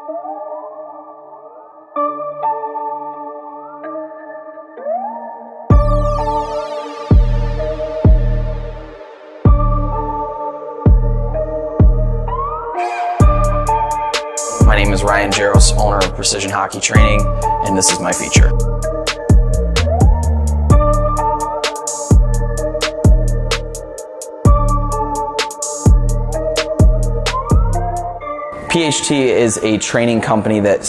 My name is Ryan Jaros, owner of Precision Hockey Training, and this is my feature. PHT is a training company that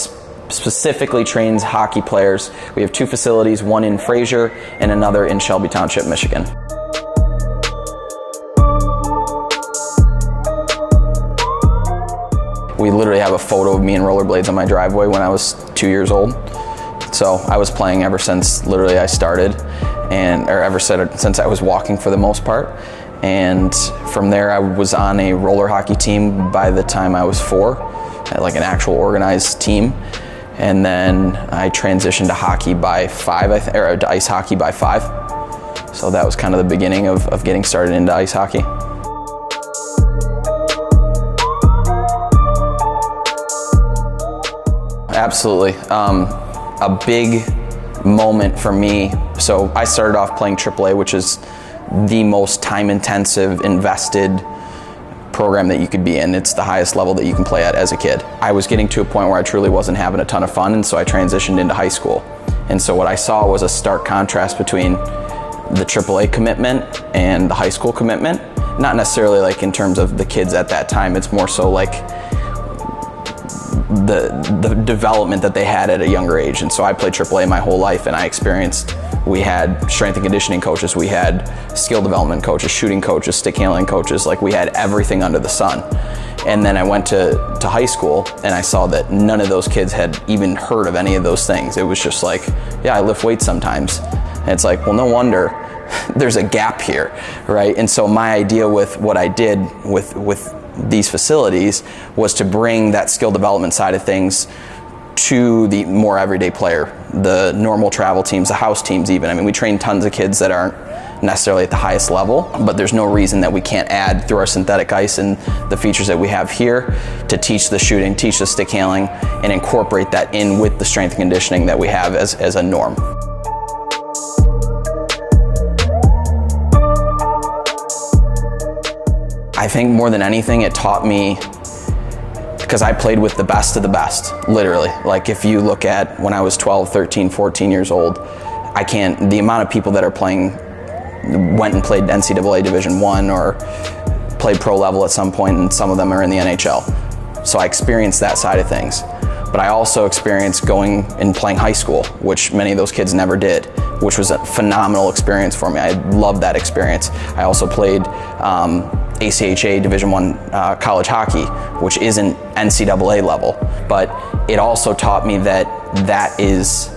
specifically trains hockey players. We have two facilities, one in Fraser and another in Shelby Township, Michigan. We literally have a photo of me in rollerblades on my driveway when I was 2 years old. So I was playing ever since literally I started, since I was walking for the most part. And from there I was on a roller hockey team by the time I was 4, like an actual organized team. And then I transitioned to hockey by 5, or to ice hockey by 5. So that was kind of the beginning of getting started into ice hockey. Absolutely. A big moment for me. So I started off playing AAA, which is the most time-intensive, invested program that you could be in. It's the highest level that you can play at as a kid. I was getting to a point where I truly wasn't having a ton of fun, and so I transitioned into high school. And so what I saw was a stark contrast between the AAA commitment and the high school commitment. Not necessarily like in terms of the kids at that time, it's more so like the development that they had at a younger age. And so I played AAA my whole life, and I experienced, we had strength and conditioning coaches, we had skill development coaches, shooting coaches, stick handling coaches, like we had everything under the sun. And then I went to high school and I saw that none of those kids had even heard of any of those things. It was just like, yeah, I lift weights sometimes. And it's like, well, no wonder there's a gap here, right? And so my idea with what I did with these facilities was to bring that skill development side of things to the more everyday player, the normal travel teams, the house teams even. I mean, we train tons of kids that aren't necessarily at the highest level, but there's no reason that we can't add through our synthetic ice and the features that we have here to teach the shooting, teach the stick handling, and incorporate that in with the strength and conditioning that we have as a norm. I think more than anything, it taught me, because I played with the best of the best, literally. Like if you look at when I was 12, 13, 14 years old, the amount of people that are playing, went and played NCAA Division I or played pro level at some point, and some of them are in the NHL. So I experienced that side of things. But I also experienced going and playing high school, which many of those kids never did, which was a phenomenal experience for me. I loved that experience. I also played ACHA Division I college hockey, which isn't NCAA level, but it also taught me that that is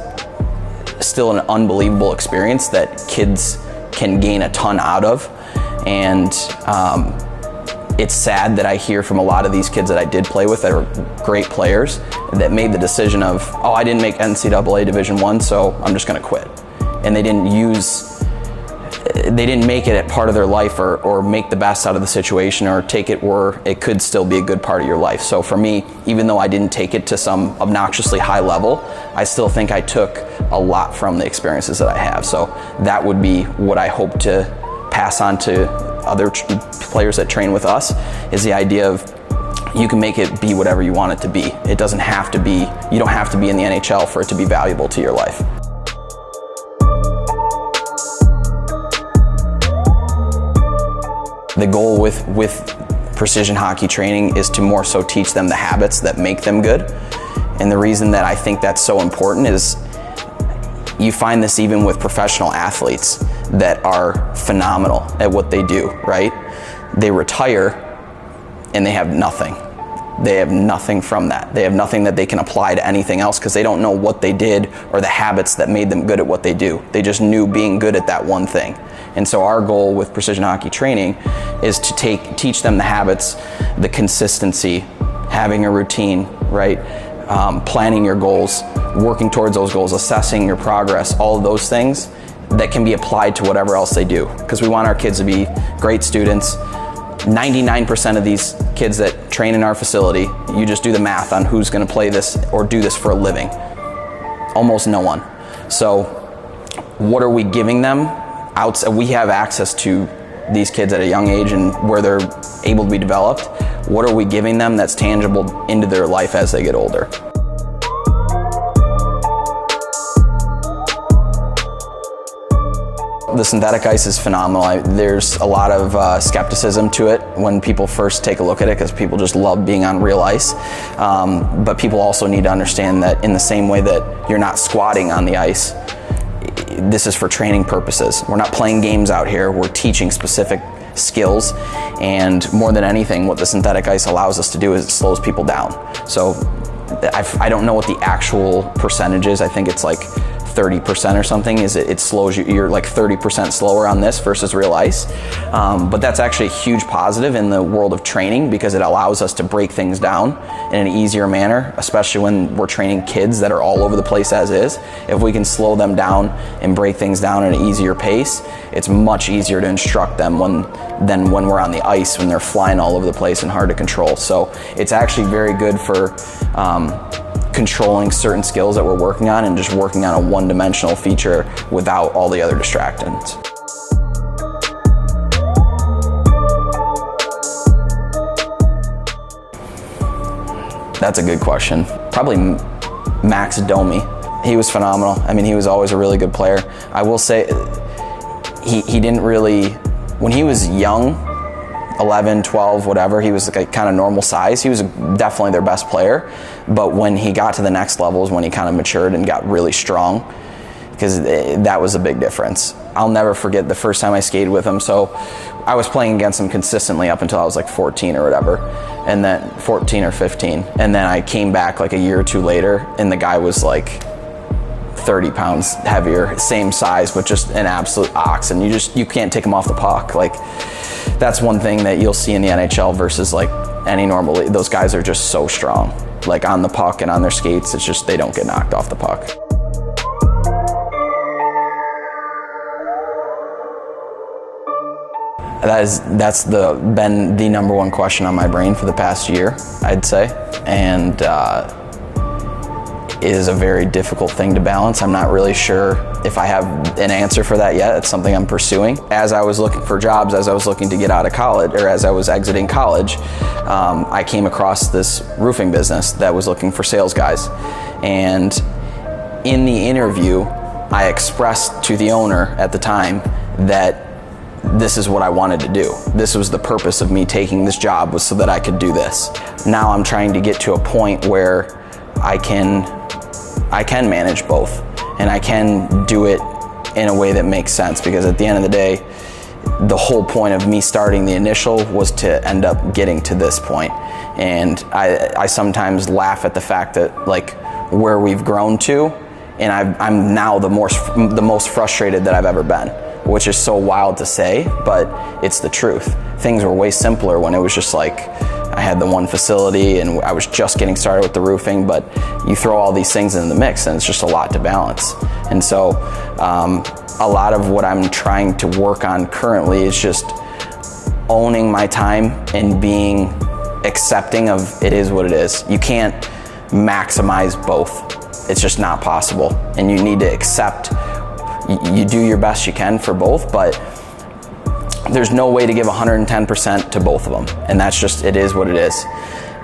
still an unbelievable experience that kids can gain a ton out of. And it's sad that I hear from a lot of these kids that I did play with that are great players that made the decision of, oh, I didn't make NCAA Division I, so I'm just gonna quit. And they didn't make it a part of their life or make the best out of the situation or take it where it could still be a good part of your life. So for me, even though I didn't take it to some obnoxiously high level, I still think I took a lot from the experiences that I have. So that would be what I hope to pass on to other players that train with us, is the idea of you can make it be whatever you want it to be. It doesn't have to be, you don't have to be in the NHL for it to be valuable to your life. The goal with precision hockey training is to more so teach them the habits that make them good. And the reason that I think that's so important is you find this even with professional athletes that are phenomenal at what they do, right? They retire and they have nothing. They have nothing from that. They have nothing that they can apply to anything else because they don't know what they did or the habits that made them good at what they do. They just knew being good at that one thing. And so our goal with precision hockey training is to teach them the habits, the consistency, having a routine, right? Planning your goals, working towards those goals, assessing your progress, all of those things that can be applied to whatever else they do. Because we want our kids to be great students. 99% of these kids that train in our facility, you just do the math on who's going to play this or do this for a living. Almost no one. So what are we giving them? We have access to these kids at a young age and where they're able to be developed. What are we giving them that's tangible into their life as they get older? The synthetic ice is phenomenal. There's a lot of skepticism to it when people first take a look at it, because people just love being on real ice. But people also need to understand that in the same way that you're not squatting on the ice, this is for training purposes. We're not playing games out here, we're teaching specific skills, and more than anything, what the synthetic ice allows us to do is it slows people down. So I don't know what the actual percentage is. I think it's like 30% or something. It slows you. You're like 30% slower on this versus real ice. But that's actually a huge positive in the world of training, because it allows us to break things down in an easier manner, especially when we're training kids that are all over the place as is. If we can slow them down and break things down at an easier pace, it's much easier to instruct them than when we're on the ice, when they're flying all over the place and hard to control. So it's actually very good for controlling certain skills that we're working on and just working on a one-dimensional feature without all the other distractions. That's a good question. Probably Max Domi. He was phenomenal. I mean, he was always a really good player. I will say he didn't really, when he was young, 11, 12, whatever, he was like kind of normal size. He was definitely their best player. But when he got to the next levels, when he kind of matured and got really strong, because that was a big difference. I'll never forget the first time I skated with him. So I was playing against him consistently up until I was like 14 or whatever, and then 14 or 15. And then I came back like a year or two later, and the guy was like 30 pounds heavier, same size, but just an absolute ox. And you can't take him off the puck. Like, that's one thing that you'll see in the NHL versus like any normal league. Those guys are just so strong. Like on the puck and on their skates, it's just they don't get knocked off the puck. That's been the number one question on my brain for the past year, I'd say. And it is a very difficult thing to balance. I'm not really sure if I have an answer for that yet. It's something I'm pursuing. As I was looking for jobs, as I was looking to get out of college, or as I was exiting college, I came across this roofing business that was looking for sales guys. And in the interview, I expressed to the owner at the time that this is what I wanted to do. This was the purpose of me taking this job, was so that I could do this. Now I'm trying to get to a point where I can manage both, and I can do it in a way that makes sense, because at the end of the day, the whole point of me starting the initial was to end up getting to this point. And I sometimes laugh at the fact that like where we've grown to, and I'm now the most frustrated that I've ever been, which is so wild to say, but it's the truth. Things were way simpler when it was just like I had the one facility and I was just getting started with the roofing, but you throw all these things in the mix and it's just a lot to balance. And so a lot of what I'm trying to work on currently is just owning my time and being accepting of it is what it is. You can't maximize both. It's just not possible. And you need to accept, you do your best you can for both, but there's no way to give 110% to both of them. And that's just, it is what it is.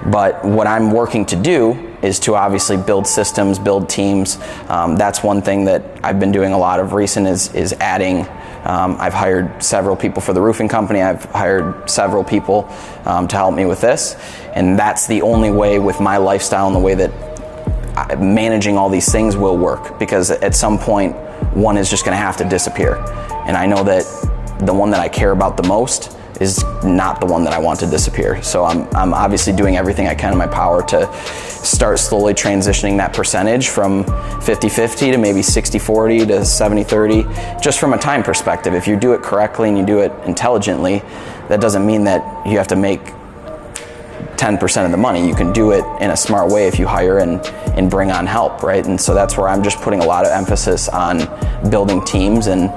But what I'm working to do is to obviously build systems, build teams. That's one thing that I've been doing a lot of recent is adding. I've hired several people for the roofing company. I've hired several people to help me with this. And that's the only way with my lifestyle and the way that managing all these things will work, because at some point, one is just gonna have to disappear. And I know that the one that I care about the most is not the one that I want to disappear. So I'm obviously doing everything I can in my power to start slowly transitioning that percentage from 50-50 to maybe 60-40 to 70-30, just from a time perspective. If you do it correctly and you do it intelligently, that doesn't mean that you have to make 10% of the money. You can do it in a smart way if you hire and bring on help, right? And so that's where I'm just putting a lot of emphasis on building teams, and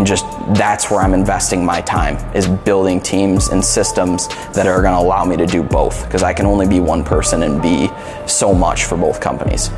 just that's where I'm investing my time, is building teams and systems that are gonna allow me to do both, because I can only be one person and be so much for both companies.